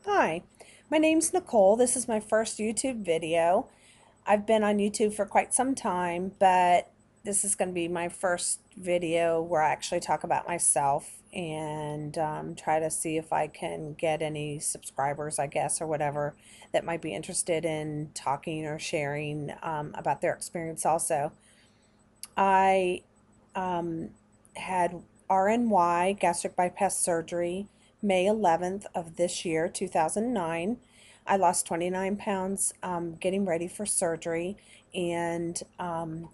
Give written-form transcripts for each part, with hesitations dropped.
Hi, my name's Nicole. This is my first YouTube video. I've been on YouTube for quite some time, but this is going to be my first video where I actually talk about myself and try to see if I can get any subscribers, I guess, or whatever, that might be interested in talking or sharing about their experience also. I had RNY, gastric bypass surgery, May 11th of this year, 2009. I lost 29 pounds getting ready for surgery and have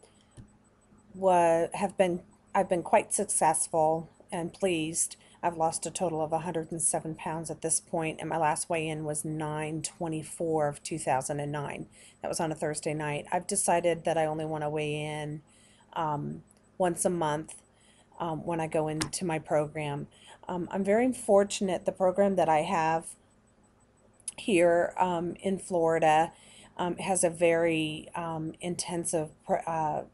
been I've been quite successful and pleased. I've lost a total of 107 pounds at this point, and my last weigh-in was 9/24 of 2009. That was on a Thursday night. I've decided that I only want to weigh in um, once a month when I go into my program. I'm very fortunate. The program that I have here in Florida has a very intensive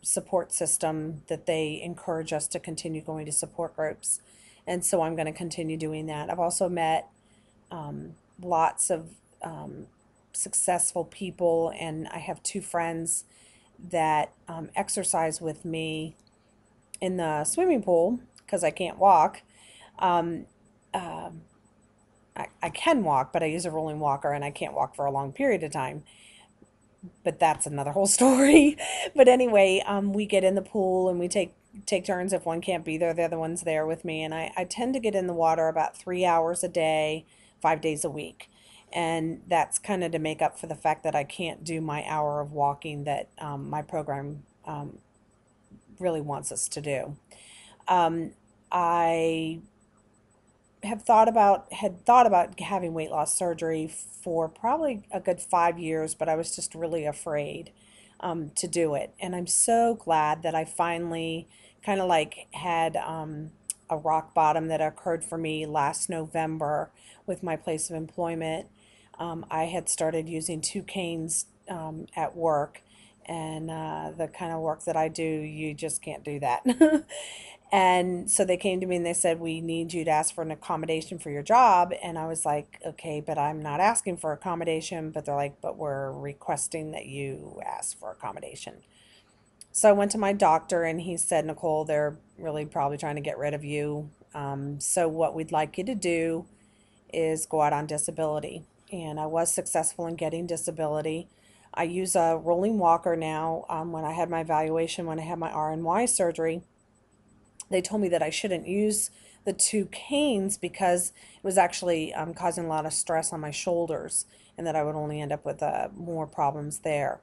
support system that they encourage us to continue going to support groups. And so I'm going to continue doing that. I've also met lots of successful people, and I have two friends that exercise with me in the swimming pool because I can't walk. Um, uh, I can walk, but I use a rolling walker and I can't walk for a long period of time. But that's another whole story. But anyway, we get in the pool and we take turns. If one can't be there, the other one's there with me. And I tend to get in the water about 3 hours a day, 5 days a week. And that's kind of to make up for the fact that I can't do my hour of walking that my program really wants us to do. I had thought about having weight loss surgery for probably a good 5 years, but I was just really afraid to do it. And I'm so glad that I finally kind of like had a rock bottom that occurred for me last November with my place of employment. I had started using two canes at work, and the kind of work that I do, you just can't do that. And so they came to me and they said, "We need you to ask for an accommodation for your job." And I was like, "Okay, but I'm not asking for accommodation." But they're like, "But we're requesting that you ask for accommodation." So I went to my doctor and he said, "Nicole, they're really probably trying to get rid of you. So what we'd like you to do is go out on disability." And I was successful in getting disability. I use a rolling walker now. When I had my evaluation, when I had my RNY surgery, they told me that I shouldn't use the two canes because it was actually causing a lot of stress on my shoulders, and that I would only end up with more problems there.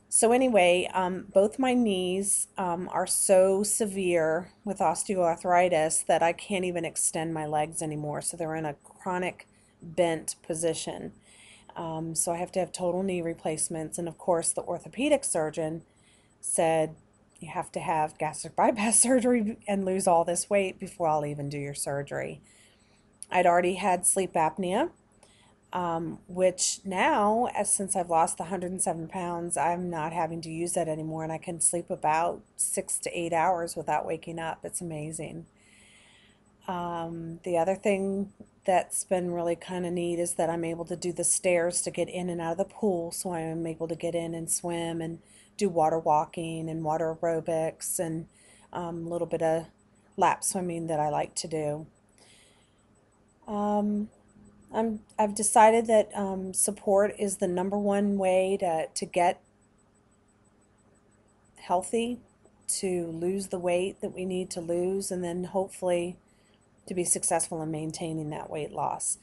So anyway, both my knees are so severe with osteoarthritis that I can't even extend my legs anymore. So they're in a chronic bent position. So I have to have total knee replacements. And of course, the orthopedic surgeon said, "You have to have gastric bypass surgery and lose all this weight before I'll even do your surgery." I'd already had sleep apnea, which now, since I've lost the 107 pounds, I'm not having to use that anymore, and I can sleep about 6 to 8 hours without waking up. It's amazing. The other thing that's been really kind of neat is that I'm able to do the stairs to get in and out of the pool, so I'm able to get in and swim and do water walking and water aerobics and a little bit of lap swimming that I like to do. Um, I've decided that support is the number one way to get healthy, to lose the weight that we need to lose, and then hopefully to be successful in maintaining that weight loss.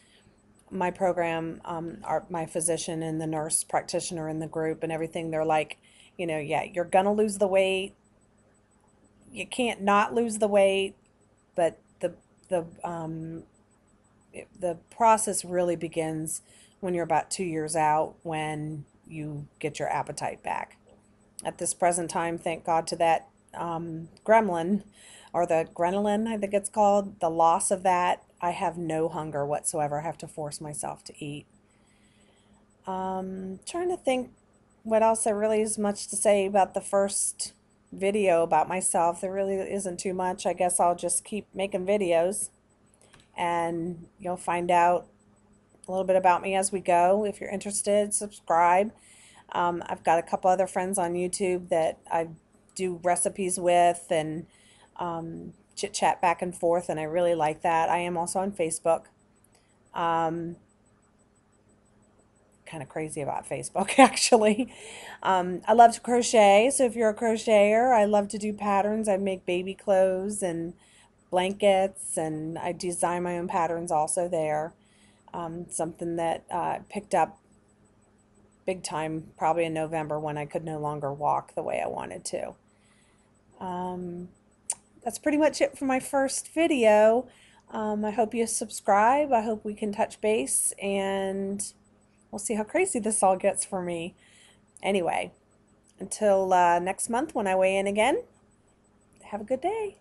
My program, my physician and the nurse practitioner in the group and everything, they're like, yeah, you're gonna lose the weight. You can't not lose the weight, but the process really begins when you're about 2 years out, when you get your appetite back. At this present time, thank God to that gremlin, or the ghrelin, I think it's called, the loss of that, I have no hunger whatsoever. I have to force myself to eat. Trying to think what else there really is much to say about the first video about myself. There really isn't too much. I guess I'll just keep making videos and you'll find out a little bit about me as we go. If you're interested, subscribe. I've got a couple other friends on YouTube that I do recipes with and chit chat back and forth, and I really like that. I am also on Facebook. Um, Kind of crazy about Facebook actually. I love to crochet, so if you're a crocheter, I love to do patterns. I make baby clothes and blankets, and I design my own patterns also there. Something that picked up big time probably in November when I could no longer walk the way I wanted to. Um, that's pretty much it for my first video. I hope you subscribe. I hope we can touch base, and we'll see how crazy this all gets for me. Anyway, until next month when I weigh in again, have a good day.